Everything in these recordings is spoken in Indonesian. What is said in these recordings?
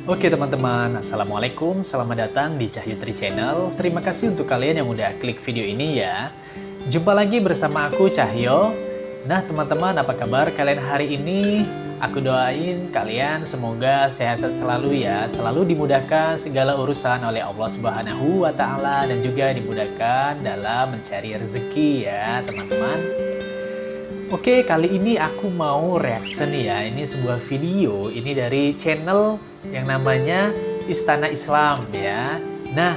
Oke teman-teman, Assalamualaikum, selamat datang di Cahyutri Channel. Terima kasih untuk kalian yang udah klik video ini ya. Jumpa lagi bersama aku Cahyo. Nah teman-teman, apa kabar kalian hari ini? Aku doain kalian semoga sehat selalu ya, selalu dimudahkan segala urusan oleh Allah Subhanahu wa Ta'ala, dan juga dimudahkan dalam mencari rezeki ya teman-teman. Oke, kali ini aku mau reaction ya. Ini sebuah video, ini dari channel yang namanya Istana Islam ya. Nah,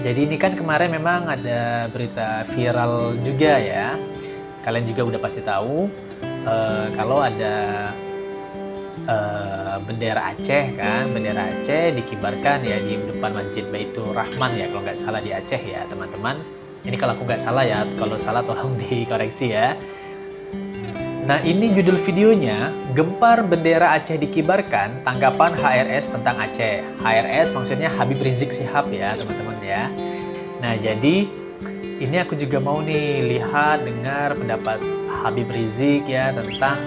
jadi ini kan kemarin memang ada berita viral juga ya. Kalian juga udah pasti tahu kalau ada bendera Aceh kan, bendera Aceh dikibarkan ya di depan Masjid Baitur Rahman ya, kalau nggak salah di Aceh ya teman-teman. Ini kalau aku nggak salah ya, kalau salah tolong dikoreksi ya. Nah ini judul videonya, Gempar Bendera Aceh Dikibarkan, Tanggapan HRS Tentang Aceh. HRS maksudnya Habib Rizik Syihab ya teman-teman ya. Nah jadi ini aku juga mau nih lihat, dengar pendapat Habib Rizik ya tentang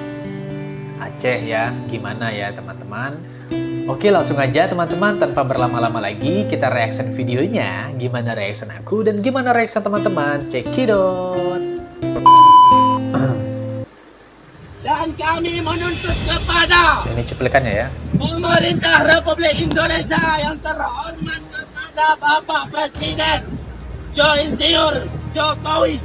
Aceh ya, gimana ya teman-teman. Oke langsung aja teman-teman, tanpa berlama-lama lagi kita reaction videonya. Gimana reaction aku dan gimana reaction teman-teman, cekidot. Dan kami menuntut kepada Ini cuplikannya ya. Pemerintah Republik Indonesia yang terhormat, kepada Bapak Presiden Insinyur Jokowi,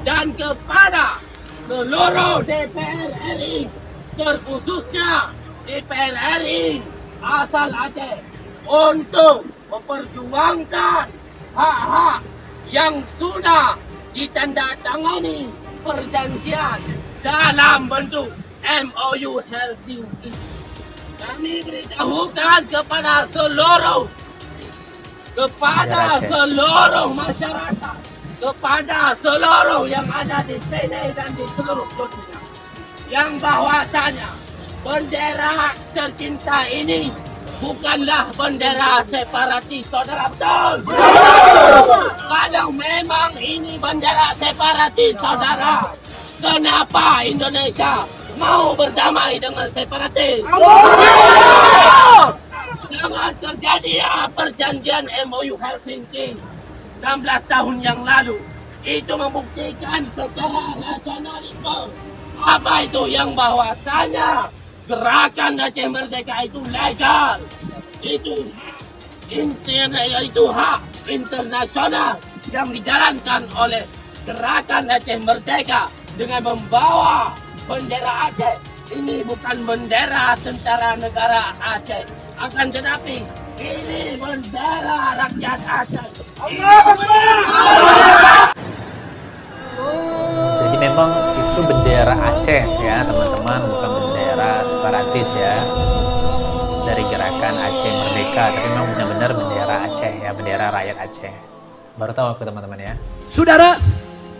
dan kepada seluruh DPR RI, terkhususnya DPR RI asal Aceh, untuk memperjuangkan hak-hak yang sudah ditandatangani perjanjian dalam bentuk MOU Helsinki. Kami beritahukan kepada seluruh masyarakat, kepada seluruh yang ada di sini dan di seluruh dunia, yang bahwasanya bendera tercinta ini bukanlah bendera separatis, saudara, betul? Kalau memang ini bendera separatis, saudara, kenapa Indonesia mau berdamai dengan separatis? Dengan terjadinya perjanjian MOU Helsinki 16 tahun yang lalu, itu membuktikan secara nasionalisme apa itu, yang bahwasanya gerakan Aceh Merdeka itu legal, itu hak internasional yang dijalankan oleh gerakan Aceh Merdeka dengan membawa bendera Aceh. Ini bukan bendera tentara negara Aceh, akan tetapi ini bendera rakyat Aceh. Jadi memang itu bendera Aceh ya teman-teman, bukan bendera separatis ya dari gerakan Aceh Merdeka, tapi memang benar-benar bendera Aceh ya, bendera rakyat Aceh. Baru tahu aku teman-teman ya. Saudara,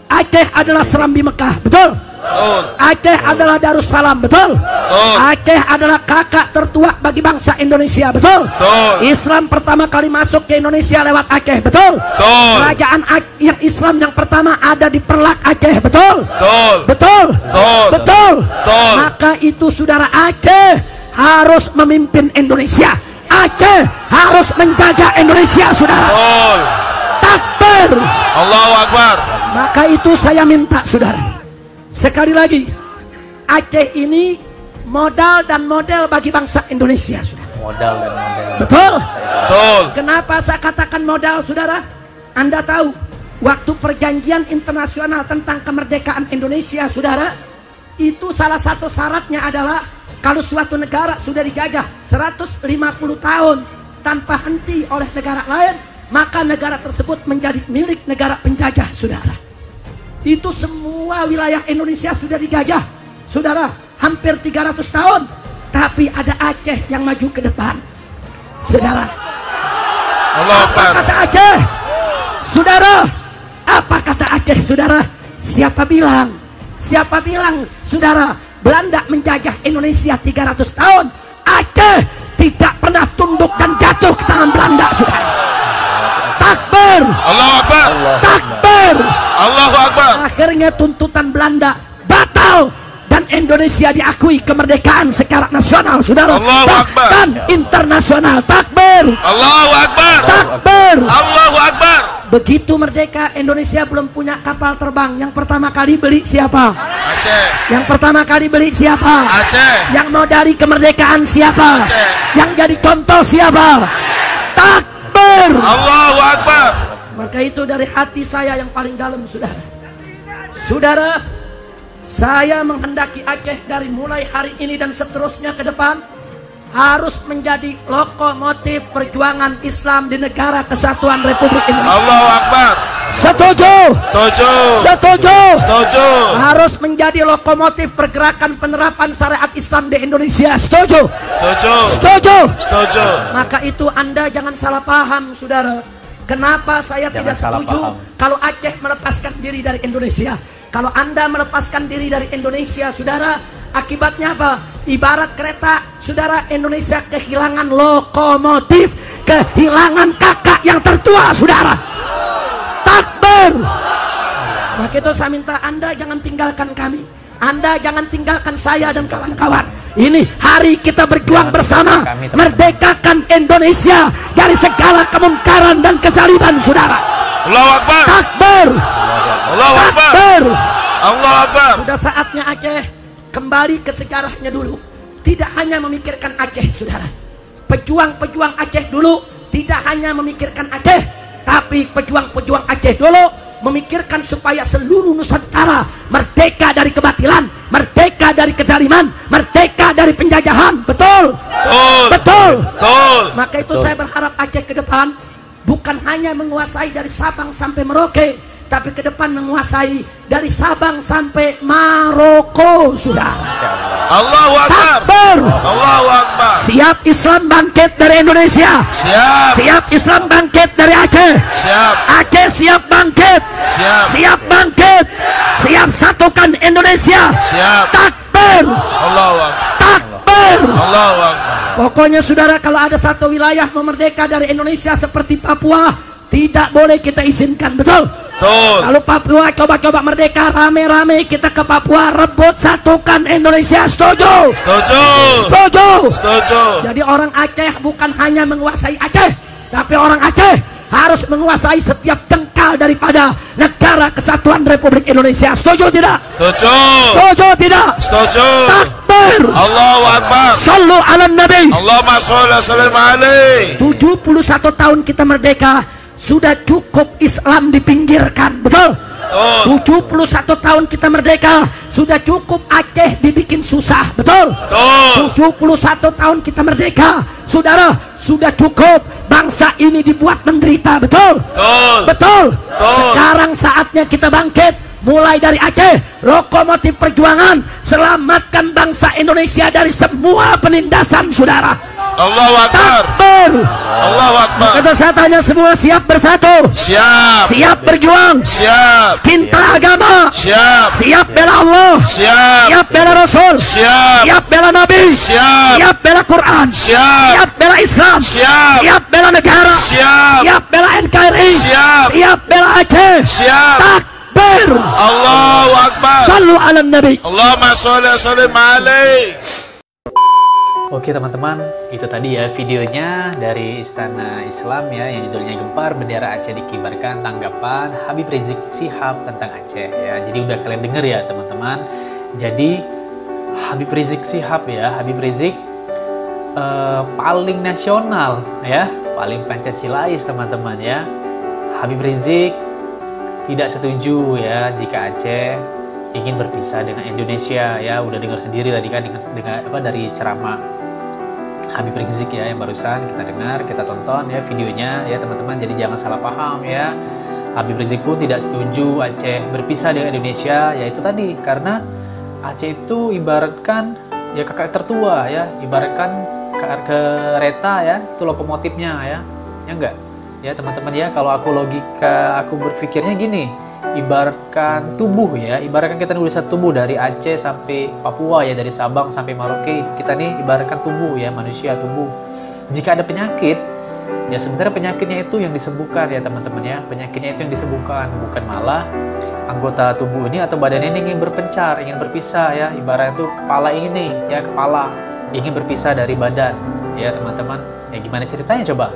Aceh adalah Serambi Mekah, betul? Betul. Aceh adalah Darussalam, betul? Betul. Aceh adalah kakak tertua bagi bangsa Indonesia, betul? Betul. Islam pertama kali masuk ke Indonesia lewat Aceh, betul? Betul. Kerajaan yang Islam yang pertama ada di Perlak Aceh, betul? Betul. Betul? Betul. Betul? Betul. Maka itu saudara, Aceh harus memimpin Indonesia. Aceh harus menjaga Indonesia, saudara. Betul. Takbir. Allahu Akbar. Maka itu saya minta saudara, sekali lagi, Aceh ini modal dan model bagi bangsa Indonesia, saudara. Modal dan model. Betul? Betul. Kenapa saya katakan modal, saudara? Anda tahu, waktu perjanjian internasional tentang kemerdekaan Indonesia, saudara, itu salah satu syaratnya adalah kalau suatu negara sudah dijajah 150 tahun tanpa henti oleh negara lain, maka negara tersebut menjadi milik negara penjajah, saudara. Itu semua wilayah Indonesia sudah dijajah, saudara, hampir 300 tahun. Tapi ada Aceh yang maju ke depan, saudara. Allahu Apa Akbar. kata Aceh, saudara? Apa kata Aceh, saudara? Siapa bilang, saudara, Belanda menjajah Indonesia 300 tahun, Aceh tidak pernah tunduk dan jatuh ke tangan Belanda, saudara. Takbir. Allahu Akbar. Takbir. Allahu Akbar. Akhirnya tuntutan Belanda batal dan Indonesia diakui kemerdekaan secara nasional, saudara. Allahu Akbar. Bahkan internasional. Takbir. Allahu Akbar. Takbir. Allahu Akbar. Begitu merdeka, Indonesia belum punya kapal terbang. Yang pertama kali beli siapa? Aceh. Yang pertama kali beli siapa? Aceh. Yang mau dari kemerdekaan siapa? Aceh. Yang jadi contoh siapa? Takbir. Allahu Akbar. Maka itu dari hati saya yang paling dalam, saudara. Saudara, saya menghendaki Aceh dari mulai hari ini dan seterusnya ke depan harus menjadi lokomotif perjuangan Islam di negara kesatuan Republik Indonesia. Allahu Akbar. Setuju? Setuju. Setuju? Setuju. Harus menjadi lokomotif pergerakan penerapan syariat Islam di Indonesia. Setuju? Setuju. Setuju? Setuju. Maka itu Anda jangan salah paham, saudara. Kenapa saya Jangan tidak salah setuju paham. kalau Aceh melepaskan diri dari Indonesia? Kalau Anda melepaskan diri dari Indonesia, saudara, akibatnya apa? Ibarat kereta, saudara, Indonesia kehilangan lokomotif, kehilangan kakak yang tertua, saudara. Takbir. Maka itu saya minta Anda jangan tinggalkan kami. Anda jangan tinggalkan saya dan kawan-kawan. Ini hari kita berjuang bersama, merdekakan Indonesia dari segala kemungkaran dan kezaliman, saudara. Allahu Akbar. Takbir. Allahu Akbar. Takbir. Allahu Akbar. Sudah saatnya Aceh kembali ke sejarahnya dulu. Tidak hanya memikirkan Aceh, saudara. Pejuang-pejuang Aceh dulu tidak hanya memikirkan Aceh, tapi pejuang-pejuang Aceh dulu memikirkan supaya seluruh Nusantara merdeka dari kebatilan, merdeka dari kezaliman, merdeka dari penjajahan. Betul? Betul. Betul. Betul. Maka itu saya berharap Aceh ke depan bukan hanya menguasai dari Sabang sampai Merauke, tapi ke depan menguasai dari Sabang sampai Maroko, saudara. Allahu Akbar. Takbir. Allahu Akbar. Siap Islam bangkit dari Indonesia. Siap. Siap Islam bangkit dari Aceh. Siap. Aceh siap bangkit. Siap. Siap bangkit. Siap satukan Indonesia. Siap. Takbir. Allahu Akbar. Takbir. Allahu Akbar. Pokoknya saudara, kalau ada satu wilayah memerdeka dari Indonesia seperti Papua, tidak boleh kita izinkan. Betul? Betul. Kalau Papua coba-coba merdeka, rame-rame kita ke Papua, rebut satukan Indonesia. Setuju? Setuju. Setuju? Setuju. Jadi orang Aceh bukan hanya menguasai Aceh, tapi orang Aceh harus menguasai setiap jengkal daripada negara kesatuan Republik Indonesia. Setuju tidak? Setuju. Setuju tidak? Setuju. Takbir. Allahu Akbar. Sallu ala Nabi. Allahumma sholli wa sallim alaihi. 71 tahun kita merdeka, sudah cukup Islam dipinggirkan. Betul? Betul. 71 tahun kita merdeka, sudah cukup Aceh dibikin susah. Betul? Betul. 71 tahun kita merdeka, saudara, sudah cukup bangsa ini dibuat menderita. Betul? Betul. Betul? Betul. Sekarang saatnya kita bangkit, mulai dari Aceh, lokomotif perjuangan, selamatkan bangsa Indonesia dari semua penindasan, saudara. Allahu Akbar. Takbir. Allahu Akbar. Kata saya tanya semua, siap bersatu? Siap. Siap berjuang? Siap. Cinta agama? Siap. Siap bela Allah? Siap. Siap bela Rasul? Siap. Siap bela Nabi? Siap. Siap bela Quran? Siap. Siap bela Islam? Siap. Siap bela negara? Siap. Siap bela NKRI? Siap. Siap bela Aceh? Siap. Takbir. Allahu Akbar. Sallu ala Nabi. Allahumma sholli wa sallim alaihi. Oke teman-teman, itu tadi ya videonya dari Istana Islam ya, yang judulnya Gempar Bendera Aceh Dikibarkan, tanggapan Habib Rizik Syihab tentang Aceh ya. Jadi udah kalian denger ya teman-teman. Jadi Habib Rizik Syihab ya, Habib Rizik paling nasional ya, paling Pancasilais teman-teman ya. Habib Rizik tidak setuju ya jika Aceh ingin berpisah dengan Indonesia ya. Udah dengar sendiri tadi kan dengan apa dari ceramah Habib Rizik ya yang barusan kita dengar, kita tonton ya videonya ya teman-teman. Jadi jangan salah paham ya. Habib Rizik pun tidak setuju Aceh berpisah dengan Indonesia, yaitu tadi karena Aceh itu ibaratkan ya kakak tertua ya, ibaratkan kereta ya, itu lokomotifnya ya. Ya enggak? Ya teman-teman ya, kalau aku logika aku berpikirnya gini, ibaratkan tubuh ya, ibaratkan kita nulis satu tubuh dari Aceh sampai Papua ya, dari Sabang sampai Merauke, kita nih ibaratkan tubuh ya, manusia tubuh. Jika ada penyakit Ya sebenarnya penyakitnya itu yang disembuhkan ya teman-teman ya. Penyakitnya itu yang disembuhkan, bukan malah anggota tubuh ini atau badan ini ingin berpencar, ingin berpisah ya. Ibaratnya itu kepala ini ya, kepala ingin berpisah dari badan ya teman-teman. Ya gimana ceritanya coba?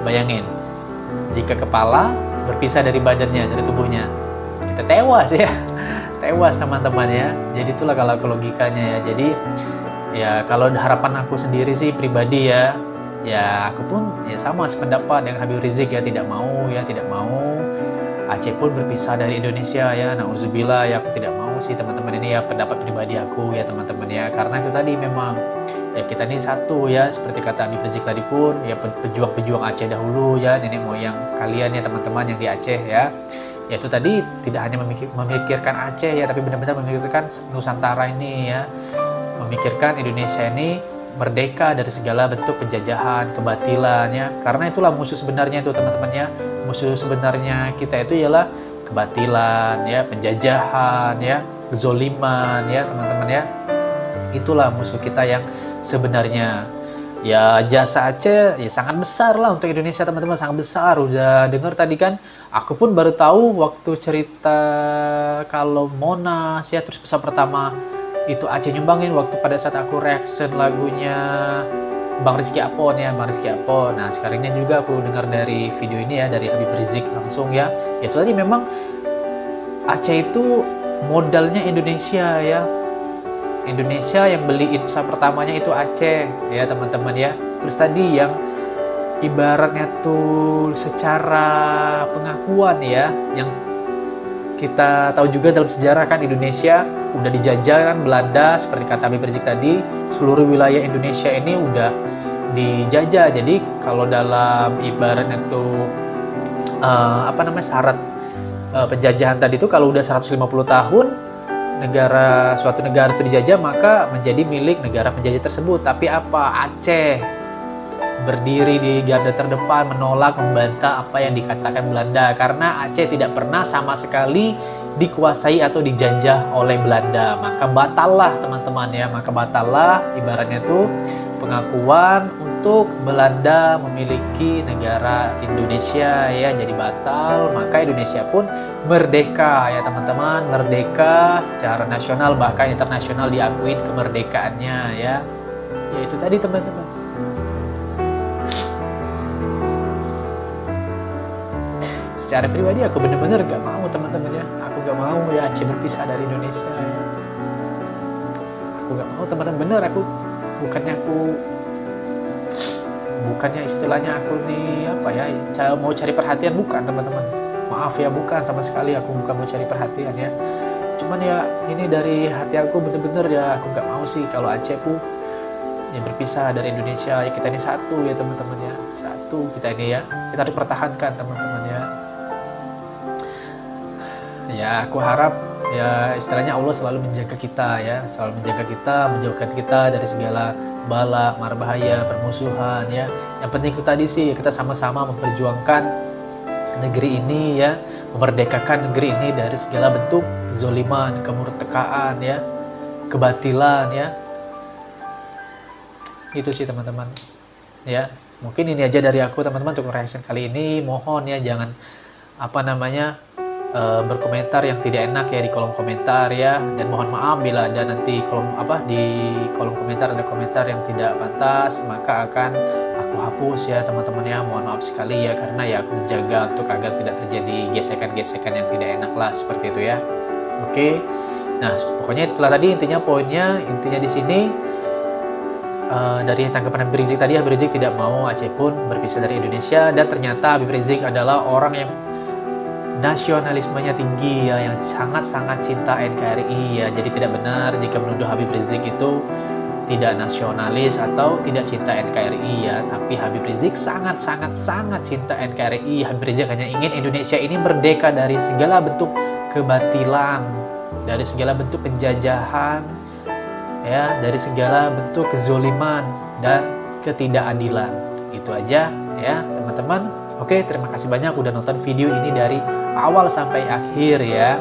Bayangin, jika kepala berpisah dari badannya, dari tubuhnya, kita tewas ya. Tewas teman-teman ya. Jadi itulah kalau logikanya ya. Jadi ya kalau harapan aku sendiri sih pribadi ya, ya aku pun ya sama sependapat dengan Habib Rizik ya, tidak mau Aceh pun berpisah dari Indonesia ya. Nauzubillah ya, aku tidak mau sih teman-teman. Ini ya pendapat pribadi aku ya teman-teman ya, karena itu tadi memang ya kita ini satu ya, seperti kata Habib Rizik tadi pun ya, pejuang-pejuang Aceh dahulu ya, nenek moyang kalian ya teman-teman yang di Aceh ya. Ya itu tadi tidak hanya memikirkan Aceh ya, tapi benar-benar memikirkan Nusantara ini ya, memikirkan Indonesia ini merdeka dari segala bentuk penjajahan, kebatilan ya. Karena itulah musuh sebenarnya itu teman-teman ya. Musuh sebenarnya kita itu ialah kebatilan ya, penjajahan ya, kezoliman ya teman-teman ya. Itulah musuh kita yang sebenarnya. Ya jasa Aceh ya sangat besar lah untuk Indonesia teman-teman, sangat besar. Udah dengar tadi kan, aku pun baru tahu waktu cerita kalau Monas ya, terus pesawat pertama itu Aceh nyumbangin waktu pada saat aku reaction lagunya Bang Rizky Apon ya, Bang Rizky Apon. Nah sekarang ini juga aku dengar dari video ini ya, dari Habib Rizik langsung ya. Ya itu tadi memang Aceh itu modalnya Indonesia ya. Indonesia yang beliin pesawat pertamanya itu Aceh ya teman-teman ya. Terus tadi yang ibaratnya tuh secara pengakuan ya, yang kita tahu juga dalam sejarah kan Indonesia udah dijajah kan Belanda, seperti kata Habib Rizik tadi, seluruh wilayah Indonesia ini udah dijajah. Jadi kalau dalam ibaratnya tuh syarat penjajahan tadi itu, kalau udah 150 tahun suatu negara itu dijajah, maka menjadi milik negara penjajah tersebut. Tapi apa? Aceh berdiri di garda terdepan menolak, membantah apa yang dikatakan Belanda, karena Aceh tidak pernah sama sekali dikuasai atau dijajah oleh Belanda. Maka batallah teman-teman ya, maka batallah ibaratnya itu pengakuan untuk Belanda memiliki negara Indonesia ya, jadi batal. Maka Indonesia pun merdeka ya teman-teman, merdeka secara nasional, bahkan internasional diakuin kemerdekaannya ya. Ya itu tadi teman-teman. Secara pribadi aku bener-bener gak mau teman-teman ya, aku gak mau ya Aceh berpisah dari Indonesia ya. Aku gak mau teman-teman, bener. Aku bukannya istilahnya aku nih apa ya, mau cari perhatian, bukan teman-teman, maaf ya, bukan sama sekali. Aku bukan mau cari perhatian ya, cuman ya ini dari hati aku bener-bener ya, aku gak mau sih kalau Aceh pun ya berpisah dari Indonesia ya. Kita ini satu ya teman-teman ya, satu kita ini ya, kita harus pertahankan teman-teman ya. Ya aku harap ya istilahnya Allah selalu menjaga kita ya, selalu menjaga kita, menjauhkan kita dari segala bala, mara bahaya, permusuhan ya. Yang penting itu tadi sih, kita sama-sama memperjuangkan negeri ini ya, memerdekakan negeri ini dari segala bentuk kezoliman, kemurtekaan ya, kebatilan ya. Itu sih teman-teman ya. Mungkin ini aja dari aku teman-teman untuk reaction kali ini. Mohon ya jangan berkomentar yang tidak enak ya di kolom komentar ya, dan mohon maaf bila ada nanti di kolom komentar ada komentar yang tidak pantas, maka akan aku hapus ya teman-teman ya. Mohon maaf sekali ya, karena ya aku menjaga untuk agar tidak terjadi gesekan-gesekan yang tidak enak lah, seperti itu ya. Oke. Nah, pokoknya itulah tadi intinya di sini dari tanggapan Habib Rizik tadi, Habib Rizik tidak mau Aceh pun berpisah dari Indonesia, dan ternyata Habib Rizik adalah orang yang nasionalismenya tinggi ya, yang sangat-sangat cinta NKRI ya. Jadi tidak benar jika menuduh Habib Rizik itu tidak nasionalis atau tidak cinta NKRI ya. Tapi Habib Rizik sangat-sangat cinta NKRI. Habib Rizik hanya ingin Indonesia ini merdeka dari segala bentuk kebatilan, dari segala bentuk penjajahan ya, dari segala bentuk kezoliman dan ketidakadilan. Itu aja ya teman-teman. Oke, terima kasih banyak udah nonton video ini dari awal sampai akhir ya.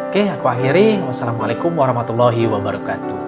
Oke, aku akhiri. Wassalamualaikum warahmatullahi wabarakatuh.